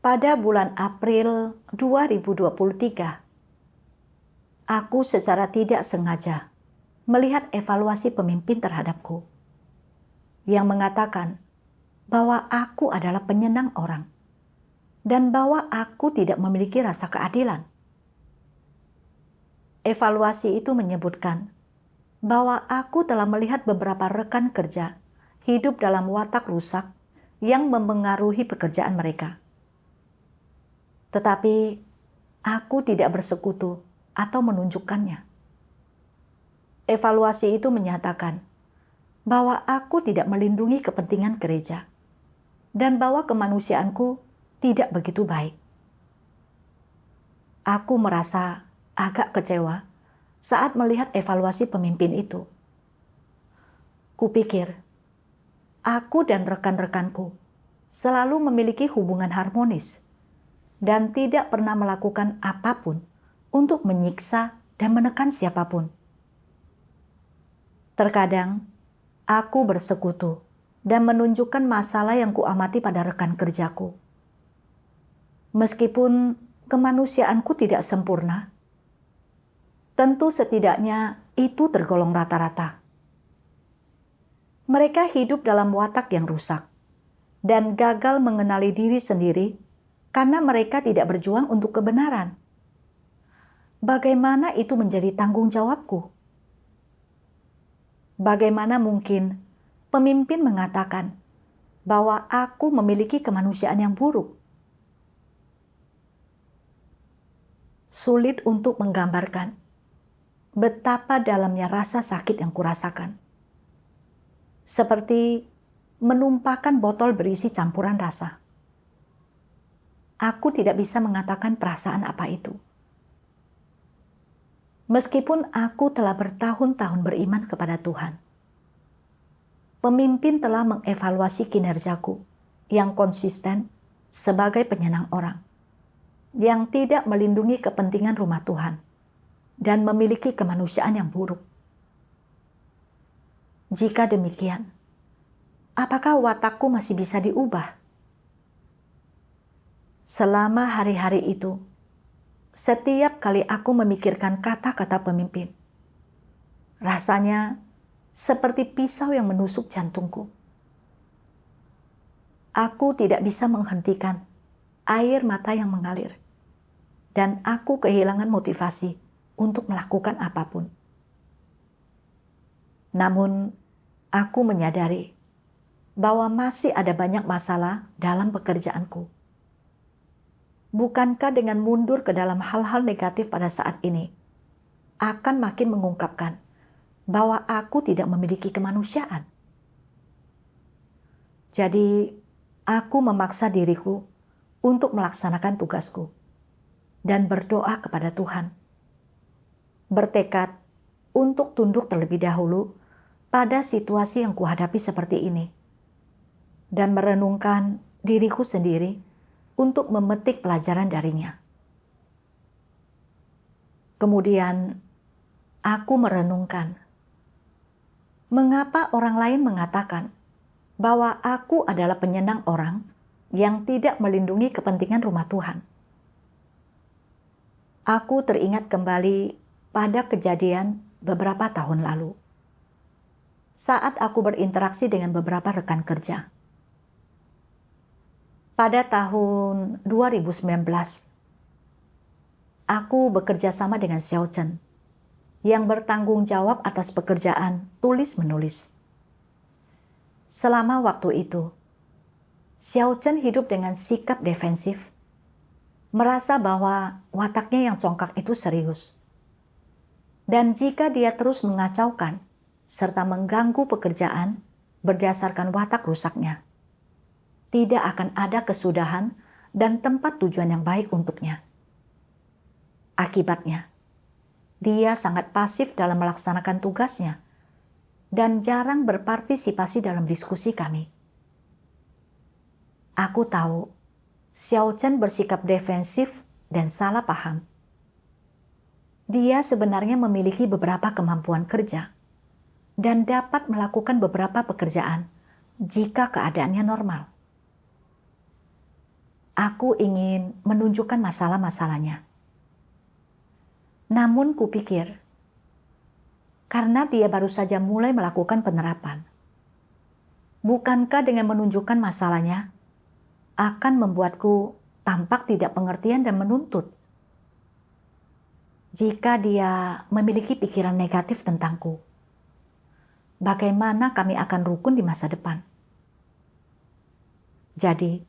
Pada bulan April 2023, aku secara tidak sengaja melihat evaluasi pemimpin terhadapku yang mengatakan bahwa aku adalah penyenang orang dan bahwa aku tidak memiliki rasa keadilan. Evaluasi itu menyebutkan bahwa aku telah melihat beberapa rekan kerja hidup dalam watak rusak yang mempengaruhi pekerjaan mereka. Tetapi aku tidak bersekutu atau menunjukkannya. Evaluasi itu menyatakan bahwa aku tidak melindungi kepentingan gereja dan bahwa kemanusiaanku tidak begitu baik. Aku merasa agak kecewa saat melihat evaluasi pemimpin itu. Kupikir, aku dan rekan-rekanku selalu memiliki hubungan harmonis dan tidak pernah melakukan apapun untuk menyiksa dan menekan siapapun. Terkadang, aku bersekutu dan menunjukkan masalah yang kuamati pada rekan kerjaku. Meskipun kemanusiaanku tidak sempurna, tentu setidaknya itu tergolong rata-rata. Mereka hidup dalam watak yang rusak dan gagal mengenali diri sendiri karena mereka tidak berjuang untuk kebenaran. Bagaimana itu menjadi tanggung jawabku? Bagaimana mungkin pemimpin mengatakan bahwa aku memiliki kemanusiaan yang buruk? Sulit untuk menggambarkan betapa dalamnya rasa sakit yang kurasakan. Seperti menumpahkan botol berisi campuran rasa. Aku tidak bisa mengatakan perasaan apa itu. Meskipun aku telah bertahun-tahun beriman kepada Tuhan, pemimpin telah mengevaluasi kinerjaku yang konsisten sebagai penyenang orang, yang tidak melindungi kepentingan rumah Tuhan, dan memiliki kemanusiaan yang buruk. Jika demikian, apakah watakku masih bisa diubah? Selama hari-hari itu, setiap kali aku memikirkan kata-kata pemimpin, rasanya seperti pisau yang menusuk jantungku. Aku tidak bisa menghentikan air mata yang mengalir, dan aku kehilangan motivasi untuk melakukan apapun. Namun, aku menyadari bahwa masih ada banyak masalah dalam pekerjaanku. Bukankah dengan mundur ke dalam hal-hal negatif pada saat ini akan makin mengungkapkan bahwa aku tidak memiliki kemanusiaan? Jadi, aku memaksa diriku untuk melaksanakan tugasku dan berdoa kepada Tuhan. Bertekad untuk tunduk terlebih dahulu pada situasi yang kuhadapi seperti ini dan merenungkan diriku sendiri untuk memetik pelajaran darinya. Kemudian, aku merenungkan, mengapa orang lain mengatakan bahwa aku adalah penyenang orang yang tidak melindungi kepentingan rumah Tuhan? Aku teringat kembali pada kejadian beberapa tahun lalu, saat aku berinteraksi dengan beberapa rekan kerja. Pada tahun 2019, aku bekerja sama dengan Xiao Chen yang bertanggung jawab atas pekerjaan tulis-menulis. Selama waktu itu, Xiao Chen hidup dengan sikap defensif, merasa bahwa wataknya yang congkak itu serius. Dan jika dia terus mengacaukan serta mengganggu pekerjaan berdasarkan watak rusaknya, tidak akan ada kesudahan dan tempat tujuan yang baik untuknya. Akibatnya, dia sangat pasif dalam melaksanakan tugasnya dan jarang berpartisipasi dalam diskusi kami. Aku tahu Xiao Chen bersikap defensif dan salah paham. Dia sebenarnya memiliki beberapa kemampuan kerja dan dapat melakukan beberapa pekerjaan jika keadaannya normal. Aku ingin menunjukkan masalah-masalahnya. Namun kupikir, karena dia baru saja mulai melakukan penerapan, bukankah dengan menunjukkan masalahnya akan membuatku tampak tidak pengertian dan menuntut? Jika dia memiliki pikiran negatif tentangku, bagaimana kami akan rukun di masa depan? Jadi,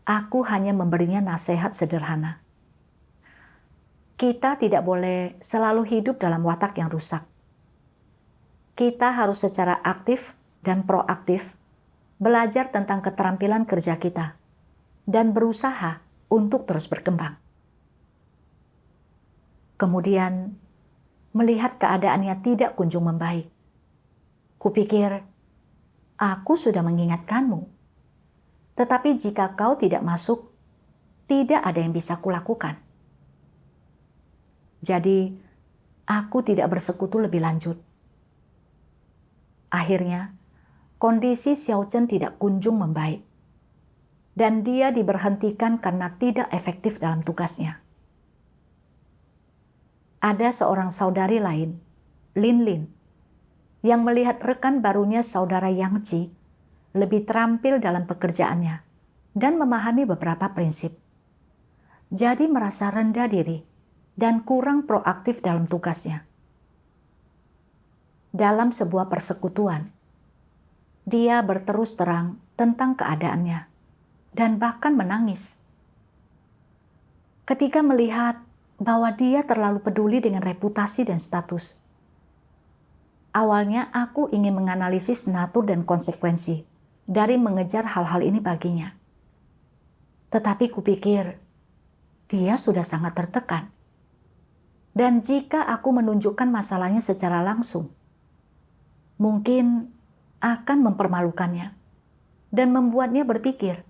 aku hanya memberinya nasihat sederhana. Kita tidak boleh selalu hidup dalam watak yang rusak. Kita harus secara aktif dan proaktif belajar tentang keterampilan kerja kita dan berusaha untuk terus berkembang. Kemudian, melihat keadaannya tidak kunjung membaik, kupikir, aku sudah mengingatkanmu. Tetapi jika kau tidak masuk, tidak ada yang bisa kulakukan. Jadi, aku tidak bersekutu lebih lanjut. Akhirnya, kondisi Xiao Chen tidak kunjung membaik. Dan dia diberhentikan karena tidak efektif dalam tugasnya. Ada seorang saudari lain, Lin Lin, yang melihat rekan barunya saudara Yang Ji lebih terampil dalam pekerjaannya dan memahami beberapa prinsip. Jadi merasa rendah diri dan kurang proaktif dalam tugasnya. Dalam sebuah persekutuan, dia berterus terang tentang keadaannya dan bahkan menangis. Ketika melihat bahwa dia terlalu peduli dengan reputasi dan status. Awalnya aku ingin menganalisis natur dan konsekuensi dari mengejar hal-hal ini baginya. Tetapi kupikir, dia sudah sangat tertekan. Dan jika aku menunjukkan masalahnya secara langsung, mungkin akan mempermalukannya dan membuatnya berpikir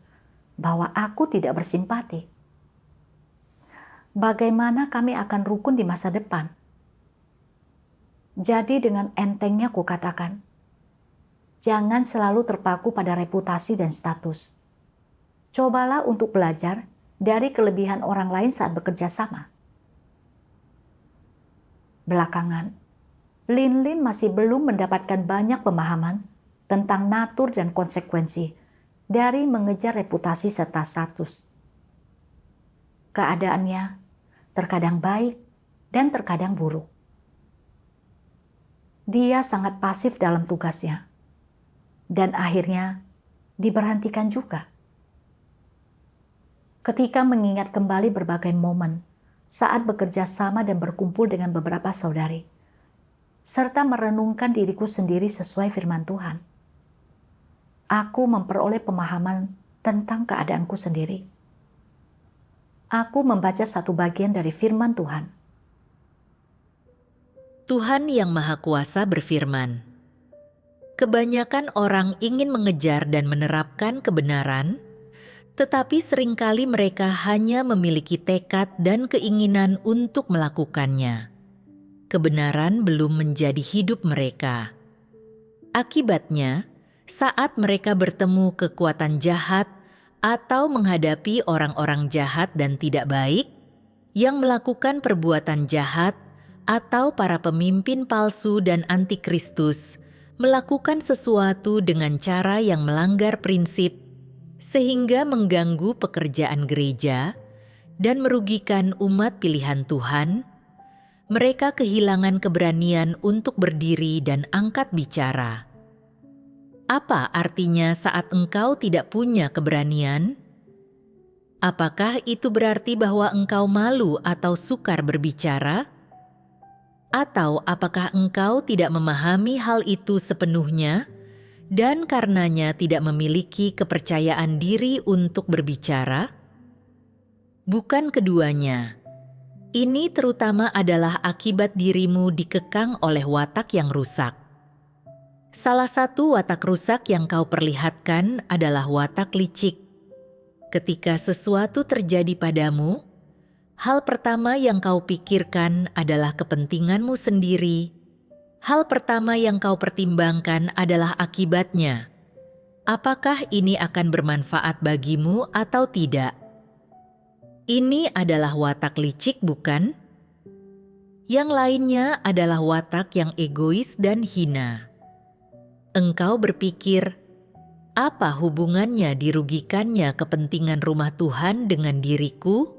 bahwa aku tidak bersimpati. Bagaimana kami akan rukun di masa depan? Jadi dengan entengnya kukatakan, jangan selalu terpaku pada reputasi dan status. Cobalah untuk belajar dari kelebihan orang lain saat bekerja sama. Belakangan, Lin Lin masih belum mendapatkan banyak pemahaman tentang natur dan konsekuensi dari mengejar reputasi serta status. Keadaannya terkadang baik dan terkadang buruk. Dia sangat pasif dalam tugasnya dan akhirnya diberhentikan juga. Ketika mengingat kembali berbagai momen saat bekerja sama dan berkumpul dengan beberapa saudari, serta merenungkan diriku sendiri sesuai firman Tuhan, aku memperoleh pemahaman tentang keadaanku sendiri. Aku membaca satu bagian dari firman Tuhan. Tuhan Yang Maha Kuasa berfirman, "Kebanyakan orang ingin mengejar dan menerapkan kebenaran, tetapi seringkali mereka hanya memiliki tekad dan keinginan untuk melakukannya. Kebenaran belum menjadi hidup mereka. Akibatnya, saat mereka bertemu kekuatan jahat atau menghadapi orang-orang jahat dan tidak baik yang melakukan perbuatan jahat atau para pemimpin palsu dan antikristus melakukan sesuatu dengan cara yang melanggar prinsip sehingga mengganggu pekerjaan gereja dan merugikan umat pilihan Tuhan, mereka kehilangan keberanian untuk berdiri dan angkat bicara. Apa artinya saat engkau tidak punya keberanian? Apakah itu berarti bahwa engkau malu atau sukar berbicara? Atau apakah engkau tidak memahami hal itu sepenuhnya dan karenanya tidak memiliki kepercayaan diri untuk berbicara? Bukan keduanya. Ini terutama adalah akibat dirimu dikekang oleh watak yang rusak. Salah satu watak rusak yang kau perlihatkan adalah watak licik. Ketika sesuatu terjadi padamu, hal pertama yang kau pikirkan adalah kepentinganmu sendiri. Hal pertama yang kau pertimbangkan adalah akibatnya. Apakah ini akan bermanfaat bagimu atau tidak? Ini adalah watak licik, bukan? Yang lainnya adalah watak yang egois dan hina. Engkau berpikir, apa hubungannya dirugikannya kepentingan rumah Tuhan dengan diriku?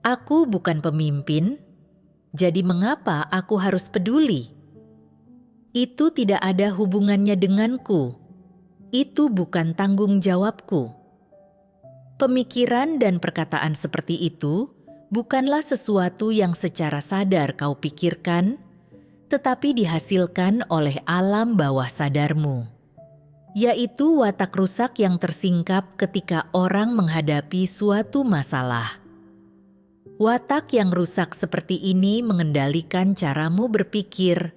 Aku bukan pemimpin, jadi mengapa aku harus peduli? Itu tidak ada hubungannya denganku. Itu bukan tanggung jawabku. Pemikiran dan perkataan seperti itu bukanlah sesuatu yang secara sadar kau pikirkan, tetapi dihasilkan oleh alam bawah sadarmu, yaitu watak rusak yang tersingkap ketika orang menghadapi suatu masalah. Watak yang rusak seperti ini mengendalikan caramu berpikir.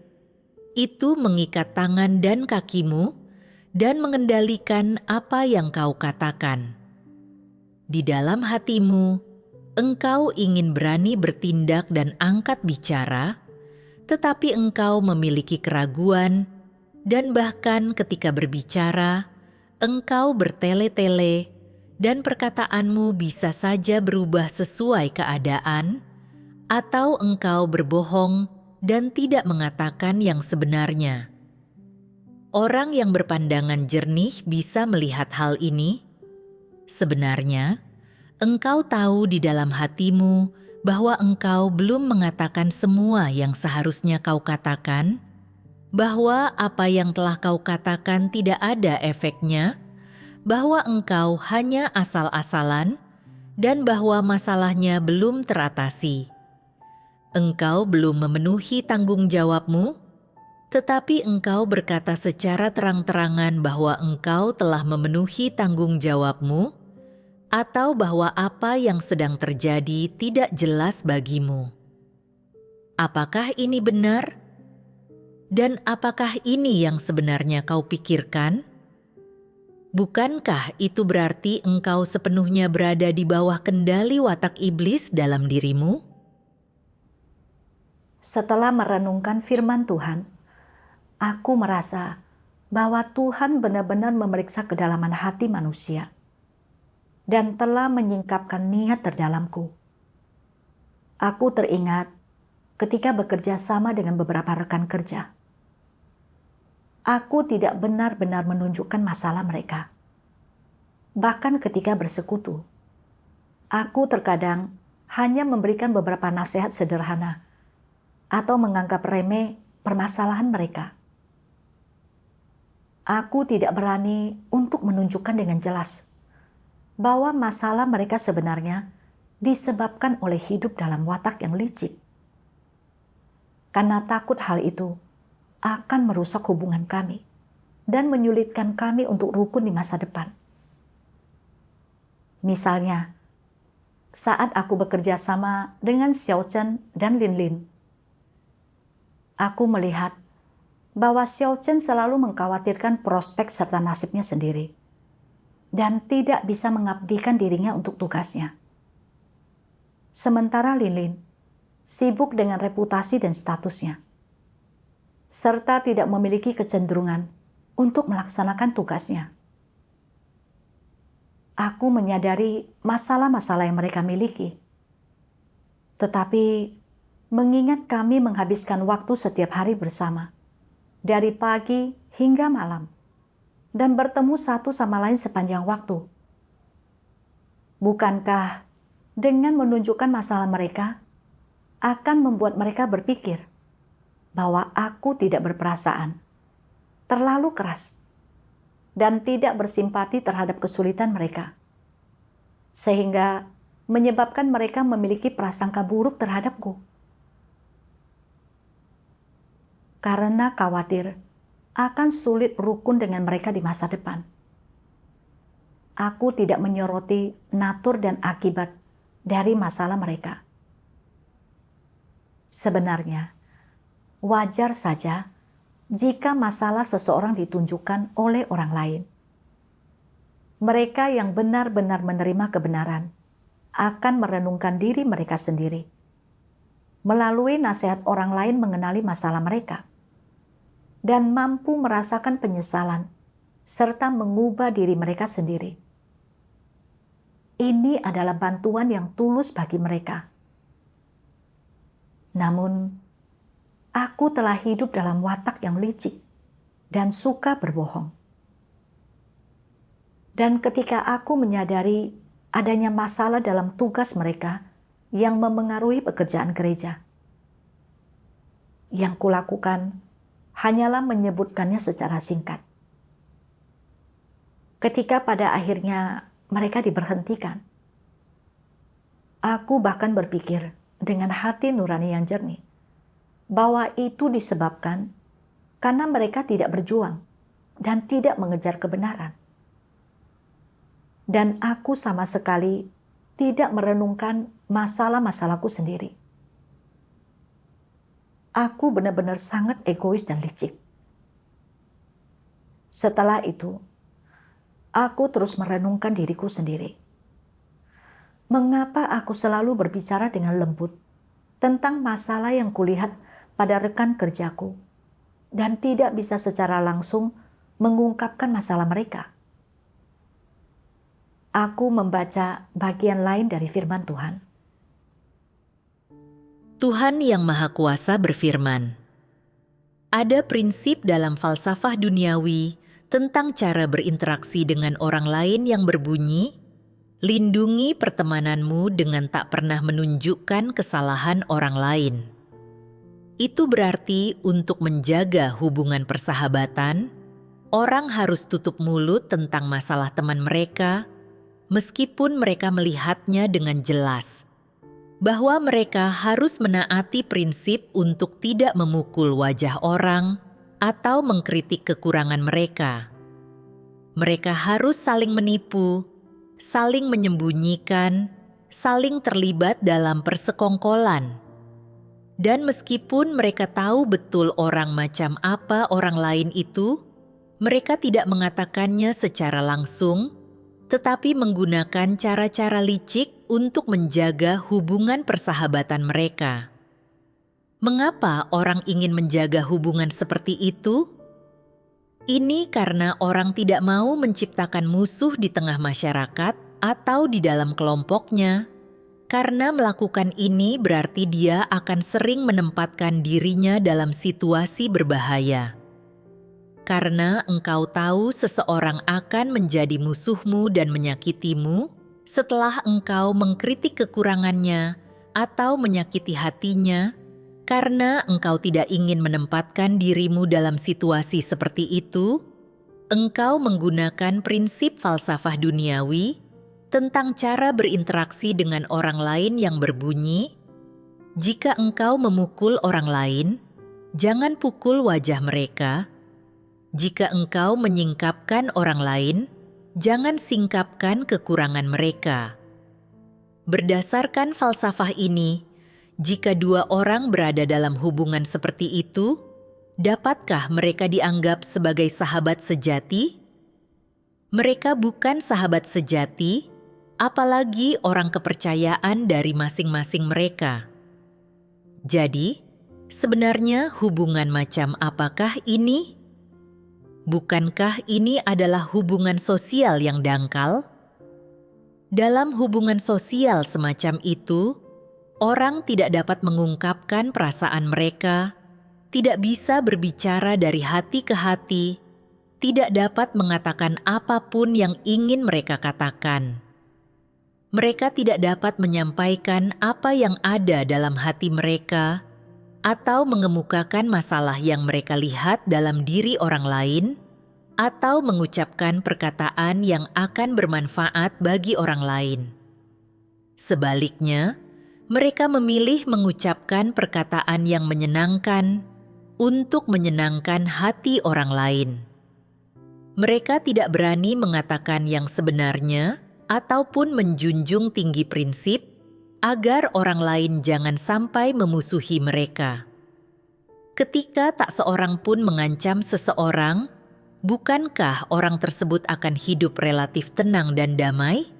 Itu mengikat tangan dan kakimu dan mengendalikan apa yang kau katakan. Di dalam hatimu, engkau ingin berani bertindak dan angkat bicara, tetapi engkau memiliki keraguan, dan bahkan ketika berbicara, engkau bertele-tele, dan perkataanmu bisa saja berubah sesuai keadaan, atau engkau berbohong dan tidak mengatakan yang sebenarnya. Orang yang berpandangan jernih bisa melihat hal ini. Sebenarnya, engkau tahu di dalam hatimu bahwa engkau belum mengatakan semua yang seharusnya kau katakan, bahwa apa yang telah kau katakan tidak ada efeknya, bahwa engkau hanya asal-asalan, dan bahwa masalahnya belum teratasi. Engkau belum memenuhi tanggung jawabmu, tetapi engkau berkata secara terang-terangan bahwa engkau telah memenuhi tanggung jawabmu, atau bahwa apa yang sedang terjadi tidak jelas bagimu. Apakah ini benar? Dan apakah ini yang sebenarnya kau pikirkan? Bukankah itu berarti engkau sepenuhnya berada di bawah kendali watak iblis dalam dirimu? Setelah merenungkan firman Tuhan, aku merasa bahwa Tuhan benar-benar memeriksa kedalaman hati manusia dan telah menyingkapkan niat terdalamku. Aku teringat ketika bekerja sama dengan beberapa rekan kerja. Aku tidak benar-benar menunjukkan masalah mereka. Bahkan ketika bersekutu, aku terkadang hanya memberikan beberapa nasihat sederhana atau menganggap remeh permasalahan mereka. Aku tidak berani untuk menunjukkan dengan jelas bahwa masalah mereka sebenarnya disebabkan oleh hidup dalam watak yang licik. Karena takut hal itu akan merusak hubungan kami dan menyulitkan kami untuk rukun di masa depan. Misalnya, saat aku bekerja sama dengan Xiao Chen dan Lin Lin, aku melihat bahwa Xiao Chen selalu mengkhawatirkan prospek serta nasibnya sendiri dan tidak bisa mengabdikan dirinya untuk tugasnya. Sementara Lin Lin sibuk dengan reputasi dan statusnya, serta tidak memiliki kecenderungan untuk melaksanakan tugasnya. Aku menyadari masalah-masalah yang mereka miliki, tetapi mengingat kami menghabiskan waktu setiap hari bersama, dari pagi hingga malam, dan bertemu satu sama lain sepanjang waktu. Bukankah dengan menunjukkan masalah mereka akan membuat mereka berpikir bahwa aku tidak berperasaan, terlalu keras, dan tidak bersimpati terhadap kesulitan mereka, sehingga menyebabkan mereka memiliki prasangka buruk terhadapku. Karena khawatir akan sulit rukun dengan mereka di masa depan, aku tidak menyoroti natur dan akibat dari masalah mereka. Sebenarnya, wajar saja jika masalah seseorang ditunjukkan oleh orang lain. Mereka yang benar-benar menerima kebenaran akan merenungkan diri mereka sendiri melalui nasihat orang lain mengenali masalah mereka dan mampu merasakan penyesalan serta mengubah diri mereka sendiri. ini adalah bantuan yang tulus bagi mereka. Namun, aku telah hidup dalam watak yang licik dan suka berbohong. Dan ketika aku menyadari adanya masalah dalam tugas mereka yang memengaruhi pekerjaan gereja, yang kulakukan hanyalah menyebutkannya secara singkat. Ketika pada akhirnya mereka diberhentikan, aku bahkan berpikir dengan hati nurani yang jernih bahwa itu disebabkan karena mereka tidak berjuang dan tidak mengejar kebenaran. Dan aku sama sekali tidak merenungkan masalah-masalahku sendiri. Aku benar-benar sangat egois dan licik. Setelah itu, aku terus merenungkan diriku sendiri. Mengapa aku selalu berbicara dengan lembut tentang masalah yang kulihat pada rekan kerjaku dan tidak bisa secara langsung mengungkapkan masalah mereka? Aku membaca bagian lain dari firman Tuhan. Tuhan Yang Maha Kuasa berfirman, ada prinsip dalam falsafah duniawi tentang cara berinteraksi dengan orang lain yang berbunyi, lindungi pertemananmu dengan tak pernah menunjukkan kesalahan orang lain. Itu berarti untuk menjaga hubungan persahabatan, orang harus tutup mulut tentang masalah teman mereka, meskipun mereka melihatnya dengan jelas, bahwa mereka harus menaati prinsip untuk tidak memukul wajah orang atau mengkritik kekurangan mereka. Mereka harus saling menipu, saling menyembunyikan, saling terlibat dalam persekongkolan. Dan meskipun mereka tahu betul orang macam apa orang lain itu, mereka tidak mengatakannya secara langsung, tetapi menggunakan cara-cara licik untuk menjaga hubungan persahabatan mereka. Mengapa orang ingin menjaga hubungan seperti itu? Ini karena orang tidak mau menciptakan musuh di tengah masyarakat atau di dalam kelompoknya. Karena melakukan ini berarti dia akan sering menempatkan dirinya dalam situasi berbahaya. Karena engkau tahu seseorang akan menjadi musuhmu dan menyakitimu setelah engkau mengkritik kekurangannya atau menyakiti hatinya, karena engkau tidak ingin menempatkan dirimu dalam situasi seperti itu, engkau menggunakan prinsip falsafah duniawi tentang cara berinteraksi dengan orang lain yang berbunyi, jika engkau memukul orang lain, jangan pukul wajah mereka. Jika engkau menyingkapkan orang lain, jangan singkapkan kekurangan mereka. Berdasarkan falsafah ini, jika dua orang berada dalam hubungan seperti itu, dapatkah mereka dianggap sebagai sahabat sejati? Mereka bukan sahabat sejati, apalagi orang kepercayaan dari masing-masing mereka. Jadi, sebenarnya hubungan macam apakah ini? Bukankah ini adalah hubungan sosial yang dangkal? Dalam hubungan sosial semacam itu, orang tidak dapat mengungkapkan perasaan mereka, tidak bisa berbicara dari hati ke hati, tidak dapat mengatakan apapun yang ingin mereka katakan. Mereka tidak dapat menyampaikan apa yang ada dalam hati mereka, atau mengemukakan masalah yang mereka lihat dalam diri orang lain, atau mengucapkan perkataan yang akan bermanfaat bagi orang lain. Sebaliknya, mereka memilih mengucapkan perkataan yang menyenangkan untuk menyenangkan hati orang lain. Mereka tidak berani mengatakan yang sebenarnya ataupun menjunjung tinggi prinsip agar orang lain jangan sampai memusuhi mereka. Ketika tak seorang pun mengancam seseorang, bukankah orang tersebut akan hidup relatif tenang dan damai?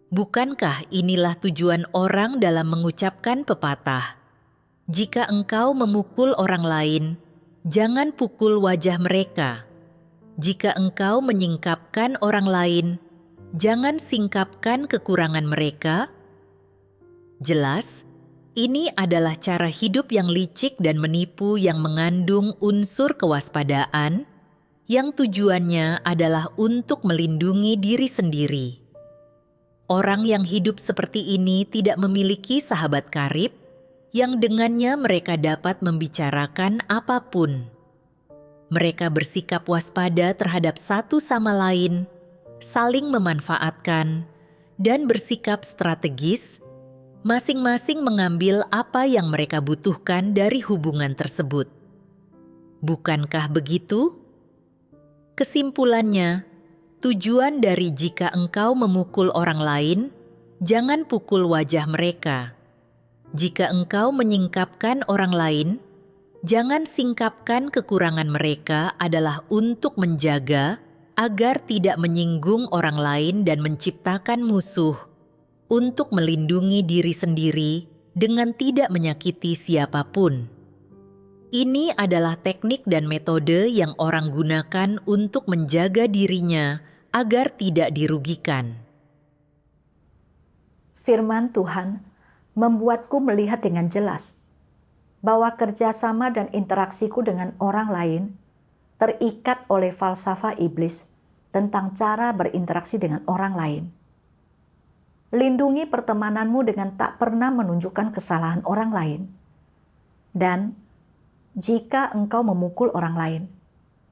Bukankah inilah tujuan orang dalam mengucapkan pepatah, "Jika engkau memukul orang lain, jangan pukul wajah mereka. Jika engkau menyingkapkan orang lain, Jangan singkapkan kekurangan mereka. Jelas, ini adalah cara hidup yang licik dan menipu yang mengandung unsur kewaspadaan, yang tujuannya adalah untuk melindungi diri sendiri. Orang yang hidup seperti ini tidak memiliki sahabat karib yang dengannya mereka dapat membicarakan apapun. Mereka bersikap waspada terhadap satu sama lain, saling memanfaatkan, dan bersikap strategis, masing-masing mengambil apa yang mereka butuhkan dari hubungan tersebut. Bukankah begitu? Kesimpulannya, tujuan dari jika engkau memukul orang lain, jangan pukul wajah mereka. Jika engkau menyingkapkan orang lain, jangan singkapkan kekurangan mereka adalah untuk menjaga agar tidak menyinggung orang lain dan menciptakan musuh, untuk melindungi diri sendiri dengan tidak menyakiti siapapun. Ini adalah teknik dan metode yang orang gunakan untuk menjaga dirinya agar tidak dirugikan. Firman Tuhan membuatku melihat dengan jelas bahwa kerjasama dan interaksiku dengan orang lain terikat oleh falsafah iblis tentang cara berinteraksi dengan orang lain. Lindungi pertemananmu dengan tak pernah menunjukkan kesalahan orang lain. Dan jika engkau memukul orang lain,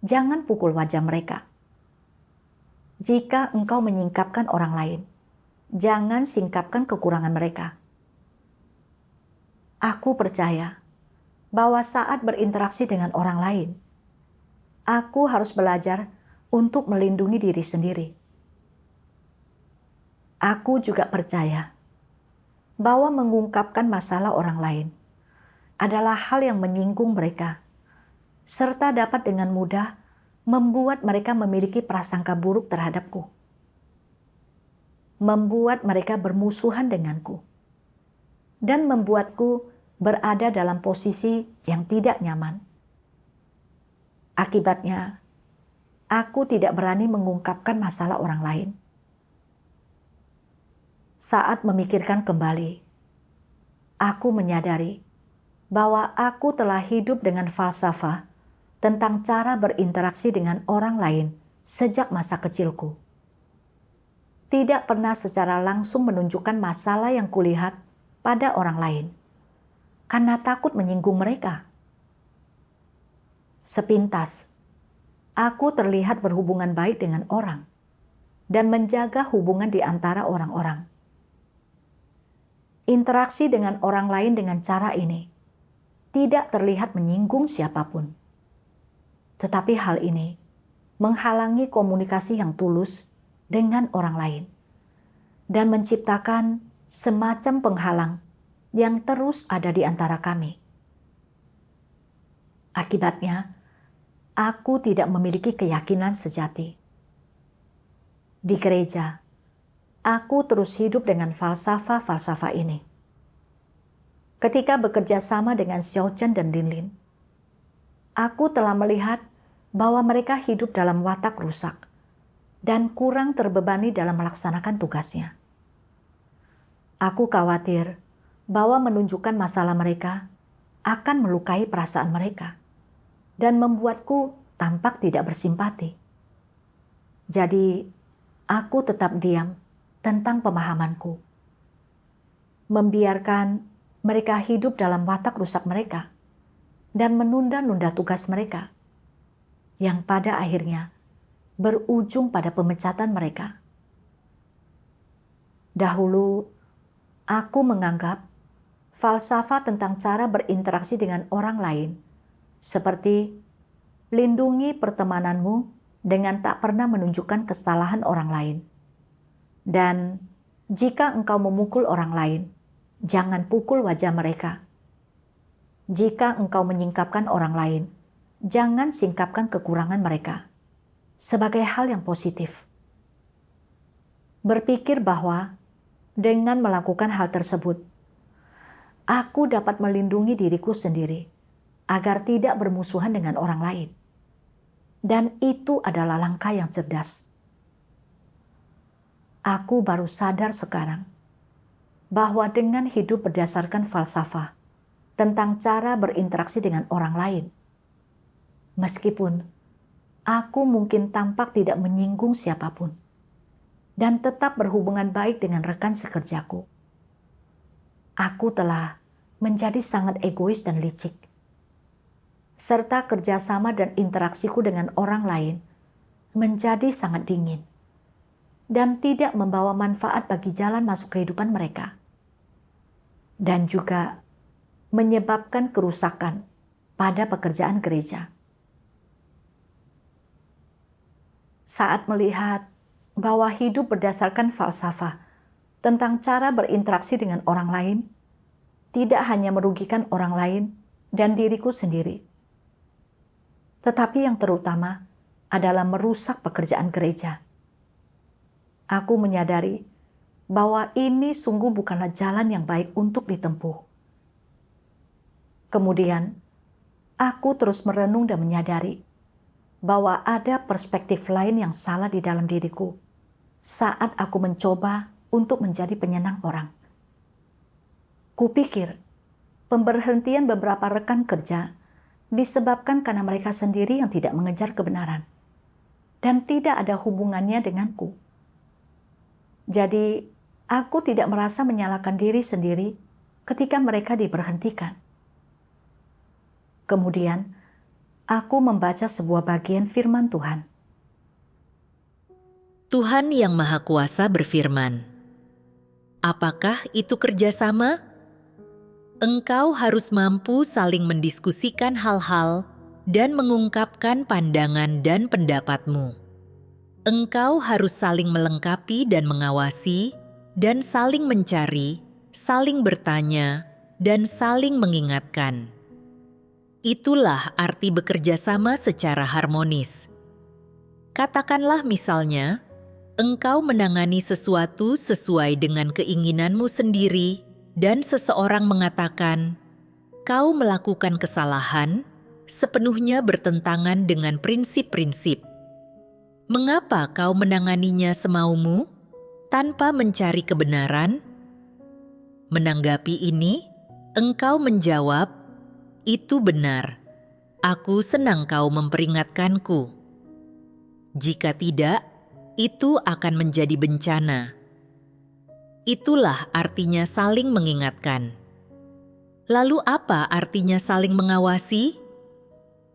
jangan pukul wajah mereka. Jika engkau menyingkapkan orang lain, jangan singkapkan kekurangan mereka. Aku percaya bahwa saat berinteraksi dengan orang lain, aku harus belajar untuk melindungi diri sendiri. Aku juga percaya bahwa mengungkapkan masalah orang lain adalah hal yang menyinggung mereka, serta dapat dengan mudah membuat mereka memiliki prasangka buruk terhadapku, membuat mereka bermusuhan denganku, dan membuatku berada dalam posisi yang tidak nyaman. Akibatnya, aku tidak berani mengungkapkan masalah orang lain. Saat memikirkan kembali, aku menyadari bahwa aku telah hidup dengan falsafah tentang cara berinteraksi dengan orang lain sejak masa kecilku. Tidak pernah secara langsung menunjukkan masalah yang kulihat pada orang lain, karena takut menyinggung mereka. Sepintas, aku terlihat berhubungan baik dengan orang dan menjaga hubungan di antara orang-orang. Interaksi dengan orang lain dengan cara ini tidak terlihat menyinggung siapapun. Tetapi hal ini menghalangi komunikasi yang tulus dengan orang lain dan menciptakan semacam penghalang yang terus ada di antara kami. Akibatnya, aku tidak memiliki keyakinan sejati. Di gereja, aku terus hidup dengan falsafah-falsafah ini. Ketika bekerja sama dengan Xiao Chen dan Lin Lin, aku telah melihat bahwa mereka hidup dalam watak rusak dan kurang terbebani dalam melaksanakan tugasnya. Aku khawatir bahwa menunjukkan masalah mereka akan melukai perasaan mereka dan membuatku tampak tidak bersimpati. Jadi, aku tetap diam tentang pemahamanku, membiarkan mereka hidup dalam watak rusak mereka dan menunda-nunda tugas mereka, yang pada akhirnya berujung pada pemecatan mereka. Dahulu, aku menganggap falsafah tentang cara berinteraksi dengan orang lain seperti lindungi pertemananmu dengan tak pernah menunjukkan kesalahan orang lain. Dan jika engkau memukul orang lain, jangan pukul wajah mereka. Jika engkau menyingkapkan orang lain, jangan singkapkan kekurangan mereka, sebagai hal yang positif. Berpikir bahwa dengan melakukan hal tersebut, aku dapat melindungi diriku sendiri agar tidak bermusuhan dengan orang lain. Dan itu adalah langkah yang cerdas. Aku baru sadar sekarang bahwa dengan hidup berdasarkan falsafah tentang cara berinteraksi dengan orang lain, meskipun aku mungkin tampak tidak menyinggung siapapun dan tetap berhubungan baik dengan rekan sekerjaku, aku telah menjadi sangat egois dan licik. Serta kerjasama dan interaksiku dengan orang lain menjadi sangat dingin dan tidak membawa manfaat bagi jalan masuk kehidupan mereka. Dan juga menyebabkan kerusakan pada pekerjaan gereja. Saat melihat bahwa hidup berdasarkan falsafah tentang cara berinteraksi dengan orang lain tidak hanya merugikan orang lain dan diriku sendiri, tetapi yang terutama adalah merusak pekerjaan gereja. Aku menyadari bahwa ini sungguh bukanlah jalan yang baik untuk ditempuh. Kemudian, aku terus merenung dan menyadari bahwa ada perspektif lain yang salah di dalam diriku saat aku mencoba untuk menjadi penyenang orang. Kupikir, pemberhentian beberapa rekan kerja disebabkan karena mereka sendiri yang tidak mengejar kebenaran dan tidak ada hubungannya denganku. Jadi, aku tidak merasa menyalahkan diri sendiri ketika mereka diberhentikan. Kemudian, aku membaca sebuah bagian firman Tuhan. Tuhan Yang Maha Kuasa berfirman, "Apakah itu kerjasama? Engkau harus mampu saling mendiskusikan hal-hal dan mengungkapkan pandangan dan pendapatmu. Engkau harus saling melengkapi dan mengawasi, dan saling mencari, saling bertanya, dan saling mengingatkan. Itulah arti bekerja sama secara harmonis. Katakanlah misalnya, engkau menangani sesuatu sesuai dengan keinginanmu sendiri dan seseorang mengatakan, kau melakukan kesalahan sepenuhnya bertentangan dengan prinsip-prinsip. Mengapa kau menanganinya semaumu tanpa mencari kebenaran? Menanggapi ini, engkau menjawab, itu benar. Aku senang kau memperingatkanku. Jika tidak, itu akan menjadi bencana. Itulah artinya saling mengingatkan. Lalu apa artinya saling mengawasi?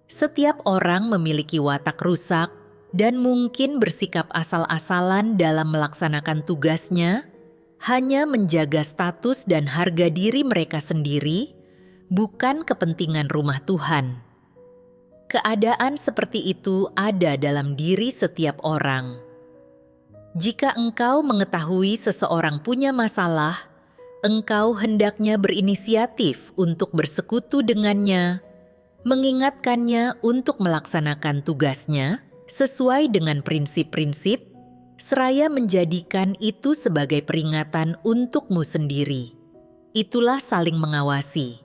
Setiap orang memiliki watak rusak dan mungkin bersikap asal-asalan dalam melaksanakan tugasnya, hanya menjaga status dan harga diri mereka sendiri, bukan kepentingan rumah Tuhan. Keadaan seperti itu ada dalam diri setiap orang. Jika engkau mengetahui seseorang punya masalah, engkau hendaknya berinisiatif untuk bersekutu dengannya, mengingatkannya untuk melaksanakan tugasnya sesuai dengan prinsip-prinsip, seraya menjadikan itu sebagai peringatan untukmu sendiri. Itulah saling mengawasi.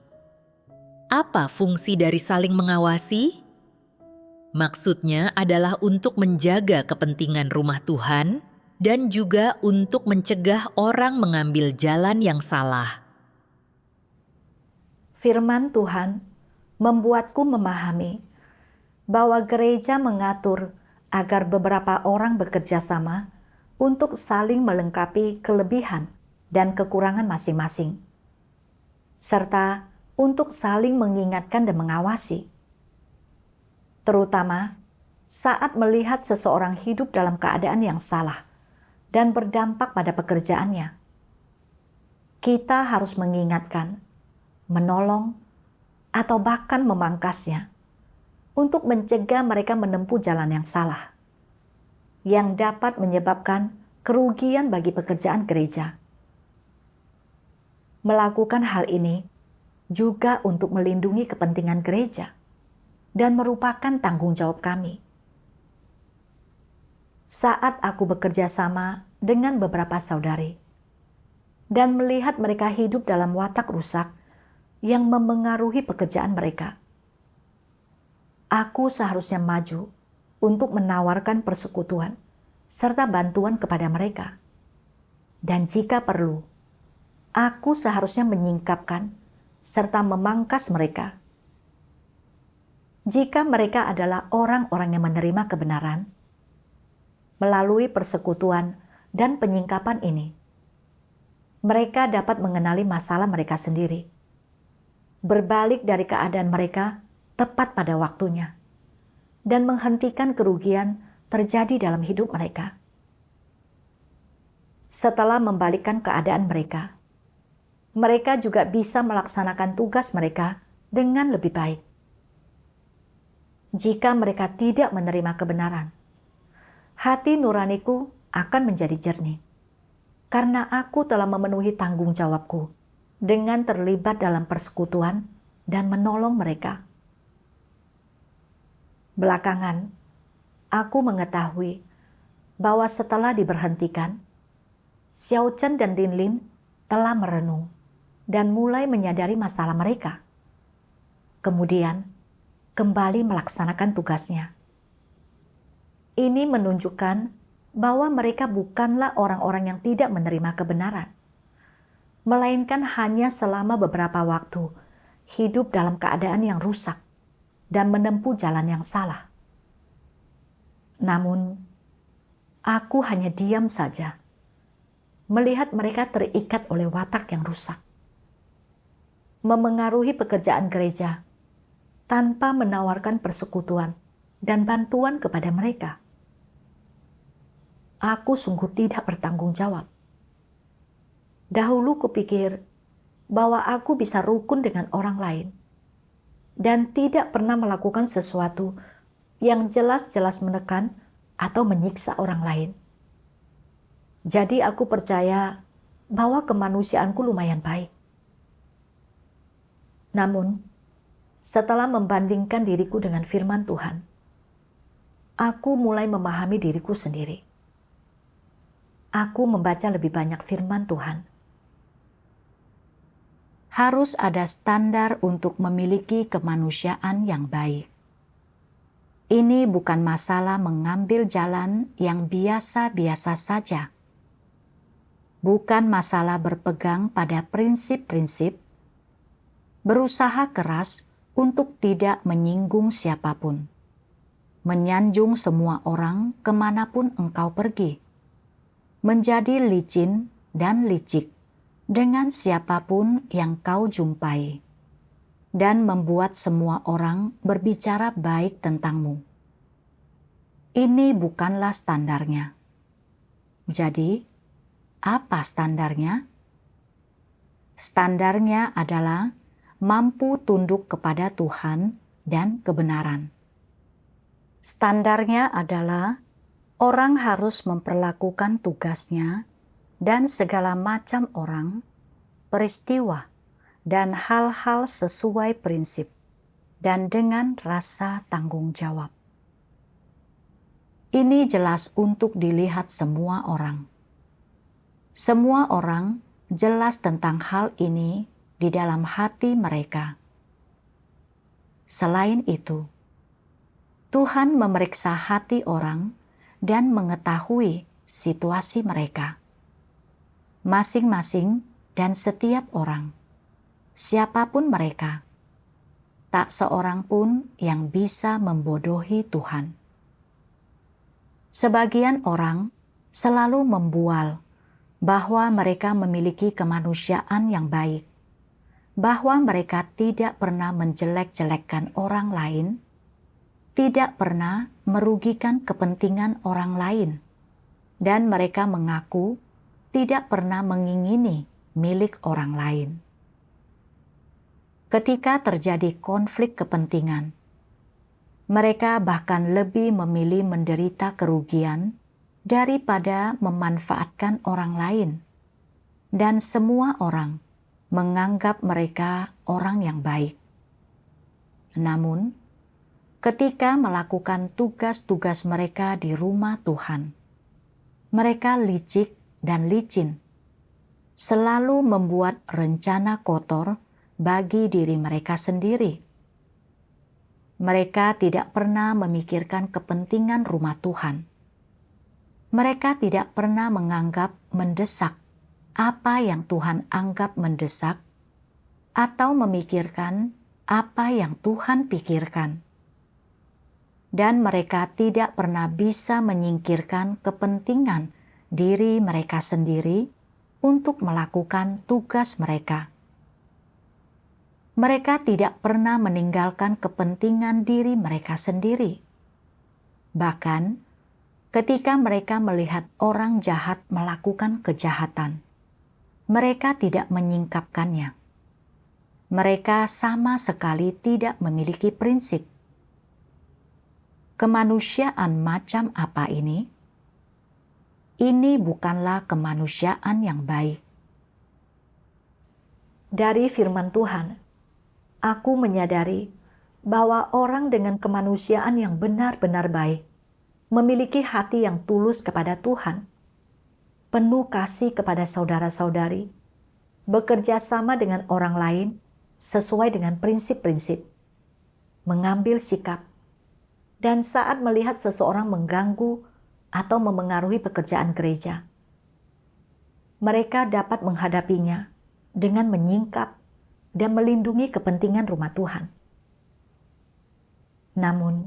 Apa fungsi dari saling mengawasi? Maksudnya adalah untuk menjaga kepentingan rumah Tuhan dan juga untuk mencegah orang mengambil jalan yang salah. Firman Tuhan membuatku memahami bahwa gereja mengatur agar beberapa orang bekerja sama untuk saling melengkapi kelebihan dan kekurangan masing-masing, serta untuk saling mengingatkan dan mengawasi. Terutama saat melihat seseorang hidup dalam keadaan yang salah dan berdampak pada pekerjaannya. Kita harus mengingatkan, menolong, atau bahkan memangkasnya untuk mencegah mereka menempuh jalan yang salah, yang dapat menyebabkan kerugian bagi pekerjaan gereja. Melakukan hal ini juga untuk melindungi kepentingan gereja dan merupakan tanggung jawab kami. Saat aku bekerja sama dengan beberapa saudari dan melihat mereka hidup dalam watak rusak yang memengaruhi pekerjaan mereka, aku seharusnya maju untuk menawarkan persekutuan serta bantuan kepada mereka. Dan jika perlu, aku seharusnya menyingkapkan serta memangkas mereka. Jika mereka adalah orang-orang yang menerima kebenaran, melalui persekutuan dan penyingkapan ini, mereka dapat mengenali masalah mereka sendiri, berbalik dari keadaan mereka tepat pada waktunya, dan menghentikan kerugian terjadi dalam hidup mereka. Setelah membalikkan keadaan mereka, mereka juga bisa melaksanakan tugas mereka dengan lebih baik. Jika mereka tidak menerima kebenaran, hati nuraniku akan menjadi jernih, karena aku telah memenuhi tanggung jawabku dengan terlibat dalam persekutuan dan menolong mereka. Belakangan, aku mengetahui bahwa setelah diberhentikan, Xiao Chen dan Lin Lin telah merenung dan mulai menyadari masalah mereka. Kemudian, kembali melaksanakan tugasnya. Ini menunjukkan bahwa mereka bukanlah orang-orang yang tidak menerima kebenaran, melainkan hanya selama beberapa waktu hidup dalam keadaan yang rusak dan menempuh jalan yang salah. Namun, aku hanya diam saja, melihat mereka terikat oleh watak yang rusak, memengaruhi pekerjaan gereja tanpa menawarkan persekutuan dan bantuan kepada mereka. Aku sungguh tidak bertanggung jawab. Dahulu kupikir bahwa aku bisa rukun dengan orang lain dan tidak pernah melakukan sesuatu yang jelas-jelas menekan atau menyiksa orang lain. Jadi aku percaya bahwa kemanusiaanku lumayan baik. Namun, setelah membandingkan diriku dengan firman Tuhan, aku mulai memahami diriku sendiri. Aku membaca lebih banyak firman Tuhan. Harus ada standar untuk memiliki kemanusiaan yang baik. Ini bukan masalah mengambil jalan yang biasa-biasa saja. Bukan masalah berpegang pada prinsip-prinsip, berusaha keras untuk tidak menyinggung siapapun, menyanjung semua orang kemanapun engkau pergi, menjadi licin dan licik dengan siapapun yang kau jumpai, dan membuat semua orang berbicara baik tentangmu. Ini bukanlah standarnya. Jadi, apa standarnya? Standarnya adalah mampu tunduk kepada Tuhan dan kebenaran. Standarnya adalah orang harus memperlakukan tugasnya dan segala macam orang, peristiwa, dan hal-hal sesuai prinsip dan dengan rasa tanggung jawab. Ini jelas untuk dilihat semua orang. Semua orang jelas tentang hal ini di dalam hati mereka. Selain itu, Tuhan memeriksa hati orang dan mengetahui situasi mereka. Masing-masing dan setiap orang, siapapun mereka, tak seorang pun yang bisa membodohi Tuhan. Sebagian orang selalu membual bahwa mereka memiliki kemanusiaan yang baik, bahwa mereka tidak pernah menjelek-jelekkan orang lain, tidak pernah merugikan kepentingan orang lain, dan mereka mengaku tidak pernah mengingini milik orang lain. Ketika terjadi konflik kepentingan, mereka bahkan lebih memilih menderita kerugian daripada memanfaatkan orang lain, dan semua orang menganggap mereka orang yang baik. Namun, ketika melakukan tugas-tugas mereka di rumah Tuhan, mereka licik dan licin, selalu membuat rencana kotor bagi diri mereka sendiri. Mereka tidak pernah memikirkan kepentingan rumah Tuhan. Mereka tidak pernah menganggap mendesak apa yang Tuhan anggap mendesak atau memikirkan apa yang Tuhan pikirkan. Dan mereka tidak pernah bisa menyingkirkan kepentingan diri mereka sendiri untuk melakukan tugas mereka. Mereka tidak pernah meninggalkan kepentingan diri mereka sendiri. Bahkan, ketika mereka melihat orang jahat melakukan kejahatan, mereka tidak menyingkapkannya. Mereka sama sekali tidak memiliki prinsip. Kemanusiaan macam apa ini? Ini bukanlah kemanusiaan yang baik. Dari firman Tuhan, aku menyadari bahwa orang dengan kemanusiaan yang benar-benar baik memiliki hati yang tulus kepada Tuhan, penuh kasih kepada saudara-saudari, bekerja sama dengan orang lain sesuai dengan prinsip-prinsip, mengambil sikap, dan saat melihat seseorang mengganggu atau memengaruhi pekerjaan gereja, mereka dapat menghadapinya dengan menyingkap dan melindungi kepentingan rumah Tuhan. Namun,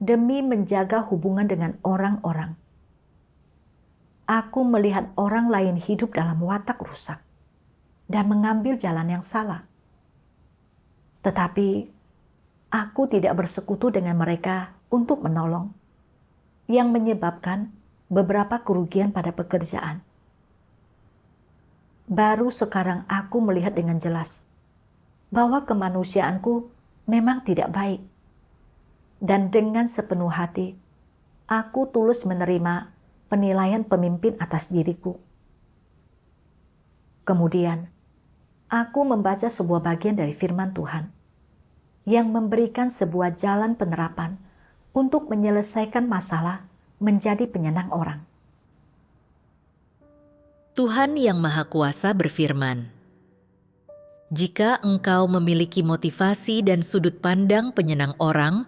demi menjaga hubungan dengan orang-orang, aku melihat orang lain hidup dalam watak rusak dan mengambil jalan yang salah. Tetapi, aku tidak bersekutu dengan mereka untuk menolong, yang menyebabkan beberapa kerugian pada pekerjaan. Baru sekarang aku melihat dengan jelas bahwa kemanusiaanku memang tidak baik. Dan dengan sepenuh hati, aku tulus menerima penilaian pemimpin atas diriku. Kemudian, aku membaca sebuah bagian dari firman Tuhan yang memberikan sebuah jalan penerapan untuk menyelesaikan masalah menjadi penyenang orang. Tuhan Yang Maha Kuasa berfirman, "Jika engkau memiliki motivasi dan sudut pandang penyenang orang,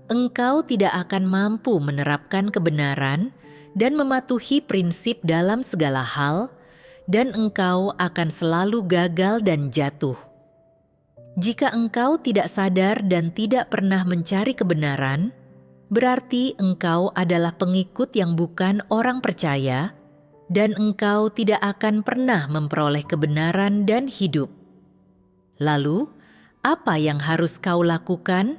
engkau tidak akan mampu menerapkan kebenaran dan mematuhi prinsip dalam segala hal, dan engkau akan selalu gagal dan jatuh. Jika engkau tidak sadar dan tidak pernah mencari kebenaran, berarti engkau adalah pengikut yang bukan orang percaya, dan engkau tidak akan pernah memperoleh kebenaran dan hidup. Lalu, apa yang harus kau lakukan?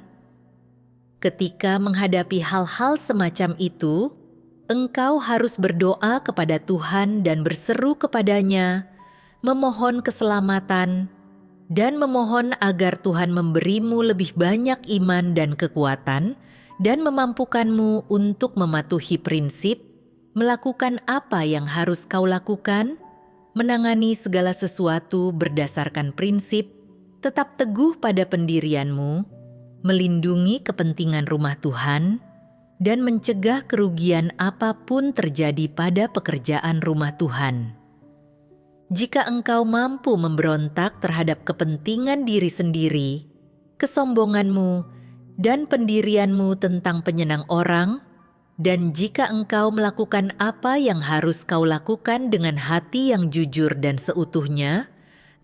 Ketika menghadapi hal-hal semacam itu, engkau harus berdoa kepada Tuhan dan berseru kepadanya, memohon keselamatan, dan memohon agar Tuhan memberimu lebih banyak iman dan kekuatan, dan memampukanmu untuk mematuhi prinsip, melakukan apa yang harus kau lakukan, menangani segala sesuatu berdasarkan prinsip, tetap teguh pada pendirianmu, melindungi kepentingan rumah Tuhan, dan mencegah kerugian apapun terjadi pada pekerjaan rumah Tuhan. Jika engkau mampu memberontak terhadap kepentingan diri sendiri, kesombonganmu, dan pendirianmu tentang penyenang orang, dan jika engkau melakukan apa yang harus kau lakukan dengan hati yang jujur dan seutuhnya,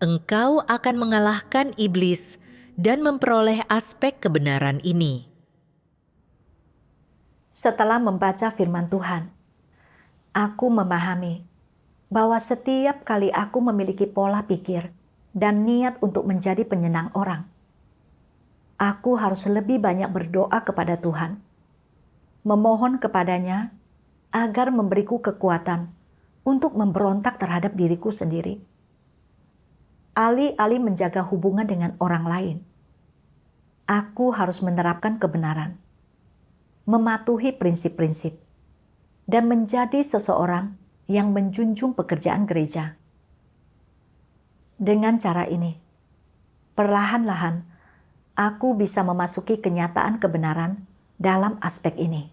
engkau akan mengalahkan iblis dan memperoleh aspek kebenaran ini." Setelah membaca firman Tuhan, aku memahami bahwa setiap kali aku memiliki pola pikir dan niat untuk menjadi penyenang orang, aku harus lebih banyak berdoa kepada Tuhan, memohon kepadanya agar memberiku kekuatan untuk memberontak terhadap diriku sendiri. Alih-alih menjaga hubungan dengan orang lain, aku harus menerapkan kebenaran, mematuhi prinsip-prinsip, dan menjadi seseorang yang menjunjung pekerjaan gereja. Dengan cara ini, perlahan-lahan aku bisa memasuki kenyataan kebenaran dalam aspek ini.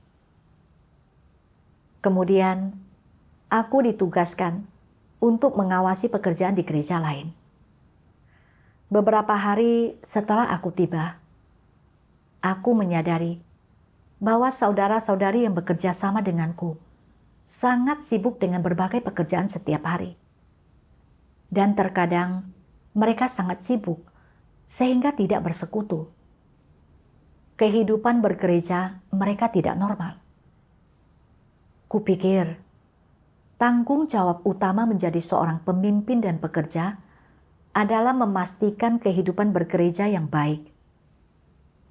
Kemudian, aku ditugaskan untuk mengawasi pekerjaan di gereja lain. Beberapa hari setelah aku tiba, aku menyadari bahwa saudara-saudari yang bekerja sama denganku sangat sibuk dengan berbagai pekerjaan setiap hari. dan terkadang mereka sangat sibuk sehingga tidak bersekutu. Kehidupan bergereja mereka tidak normal. Kupikir, tanggung jawab utama menjadi seorang pemimpin dan pekerja adalah memastikan kehidupan bergereja yang baik.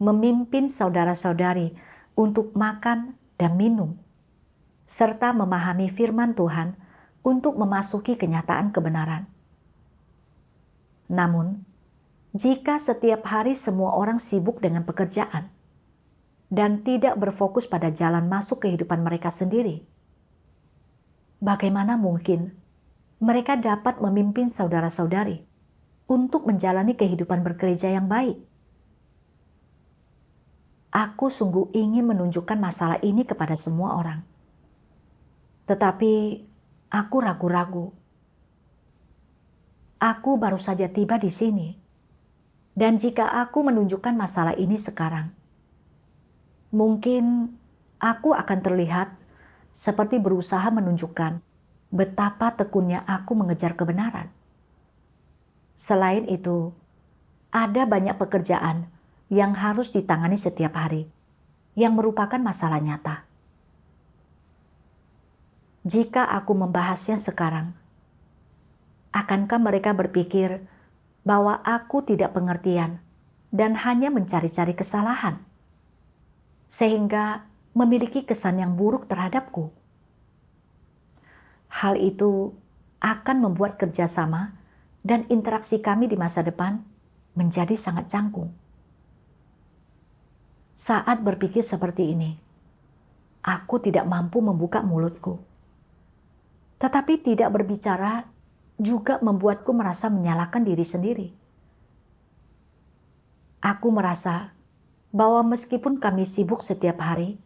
Memimpin saudara-saudari untuk makan dan minum, serta memahami firman Tuhan untuk memasuki kenyataan kebenaran. Namun, jika setiap hari semua orang sibuk dengan pekerjaan dan tidak berfokus pada jalan masuk kehidupan mereka sendiri, bagaimana mungkin mereka dapat memimpin saudara-saudari untuk menjalani kehidupan bergereja yang baik? Aku sungguh ingin menunjukkan masalah ini kepada semua orang. Tetapi aku ragu-ragu. Aku baru saja tiba di sini. Dan jika aku menunjukkan masalah ini sekarang, mungkin aku akan terlihat seperti berusaha menunjukkan betapa tekunnya aku mengejar kebenaran. Selain itu, ada banyak pekerjaan yang harus ditangani setiap hari, yang merupakan masalah nyata. Jika aku membahasnya sekarang, akankah mereka berpikir bahwa aku tidak pengertian dan hanya mencari-cari kesalahan, sehingga memiliki kesan yang buruk terhadapku? Hal itu akan membuat kerjasama dan interaksi kami di masa depan menjadi sangat canggung. Saat berpikir seperti ini, aku tidak mampu membuka mulutku. Tetapi tidak berbicara juga membuatku merasa menyalahkan diri sendiri. Aku merasa bahwa meskipun kami sibuk setiap hari,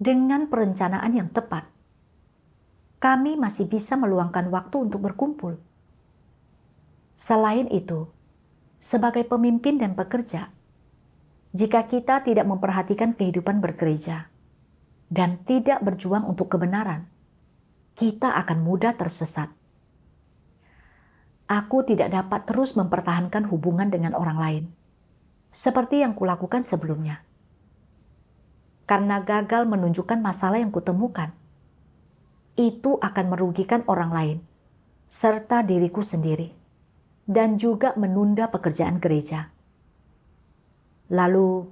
dengan perencanaan yang tepat, kami masih bisa meluangkan waktu untuk berkumpul. Selain itu, sebagai pemimpin dan pekerja, jika kita tidak memperhatikan kehidupan bergereja dan tidak berjuang untuk kebenaran, kita akan mudah tersesat. Aku tidak dapat terus mempertahankan hubungan dengan orang lain, seperti yang kulakukan sebelumnya. Karena gagal menunjukkan masalah yang kutemukan, itu akan merugikan orang lain, serta diriku sendiri, dan juga menunda pekerjaan gereja. Lalu,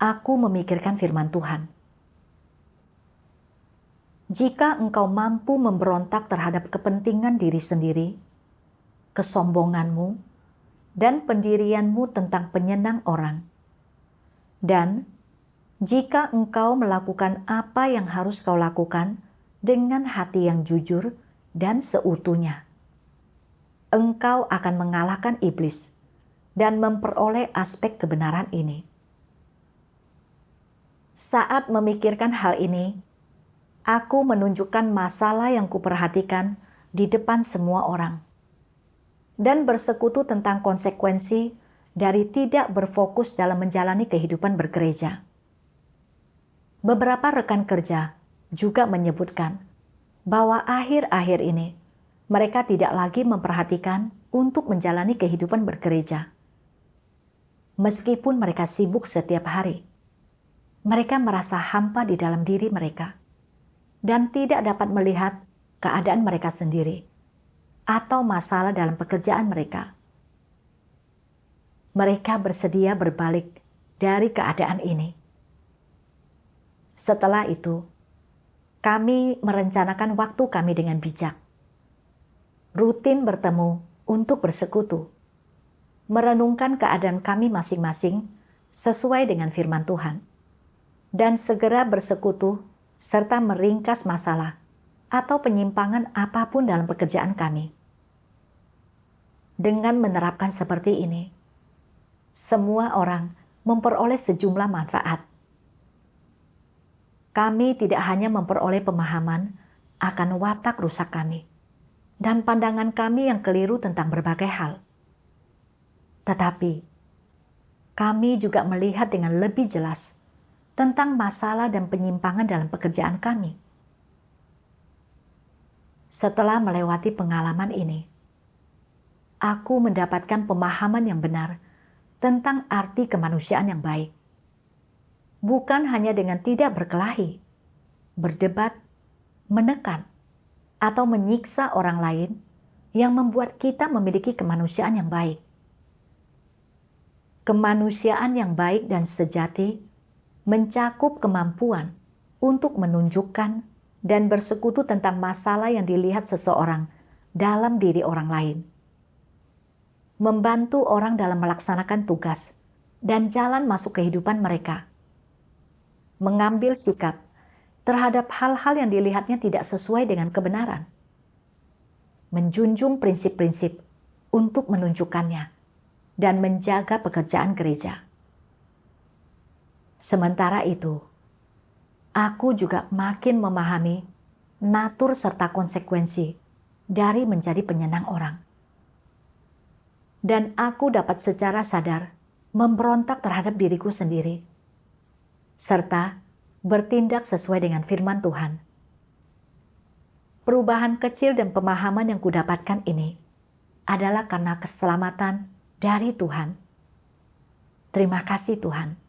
aku memikirkan firman Tuhan. Jika engkau mampu memberontak terhadap kepentingan diri sendiri, kesombonganmu, dan pendirianmu tentang penyenang orang, dan jika engkau melakukan apa yang harus kau lakukan dengan hati yang jujur dan seutuhnya, engkau akan mengalahkan iblis dan memperoleh aspek kebenaran ini. Saat memikirkan hal ini, aku menunjukkan masalah yang kuperhatikan di depan semua orang dan bersekutu tentang konsekuensi dari tidak berfokus dalam menjalani kehidupan bergereja. Beberapa rekan kerja juga menyebutkan bahwa akhir-akhir ini mereka tidak lagi memperhatikan untuk menjalani kehidupan bergereja. Meskipun mereka sibuk setiap hari, mereka merasa hampa di dalam diri mereka dan tidak dapat melihat keadaan mereka sendiri atau masalah dalam pekerjaan mereka. Mereka bersedia berbalik dari keadaan ini. Setelah itu, kami merencanakan waktu kami dengan bijak. Rutin bertemu untuk bersekutu, merenungkan keadaan kami masing-masing sesuai dengan firman Tuhan, dan segera bersekutu serta meringkas masalah atau penyimpangan apapun dalam pekerjaan kami. Dengan menerapkan seperti ini, semua orang memperoleh sejumlah manfaat. Kami tidak hanya memperoleh pemahaman akan watak rusak kami dan pandangan kami yang keliru tentang berbagai hal, tetapi kami juga melihat dengan lebih jelas tentang masalah dan penyimpangan dalam pekerjaan kami. Setelah melewati pengalaman ini, aku mendapatkan pemahaman yang benar tentang arti kemanusiaan yang baik. Bukan hanya dengan tidak berkelahi, berdebat, menekan, atau menyiksa orang lain yang membuat kita memiliki kemanusiaan yang baik. Kemanusiaan yang baik dan sejati mencakup kemampuan untuk menunjukkan dan bersekutu tentang masalah yang dilihat seseorang dalam diri orang lain. Membantu orang dalam melaksanakan tugas dan jalan masuk kehidupan mereka. Mengambil sikap terhadap hal-hal yang dilihatnya tidak sesuai dengan kebenaran. Menjunjung prinsip-prinsip untuk menunjukkannya dan menjaga pekerjaan gereja. Sementara itu, aku juga makin memahami natur serta konsekuensi dari menjadi penyenang orang. Dan aku dapat secara sadar memberontak terhadap diriku sendiri, serta bertindak sesuai dengan firman Tuhan. Perubahan kecil dan pemahaman yang kudapatkan ini adalah karena keselamatan dari Tuhan. Terima kasih Tuhan.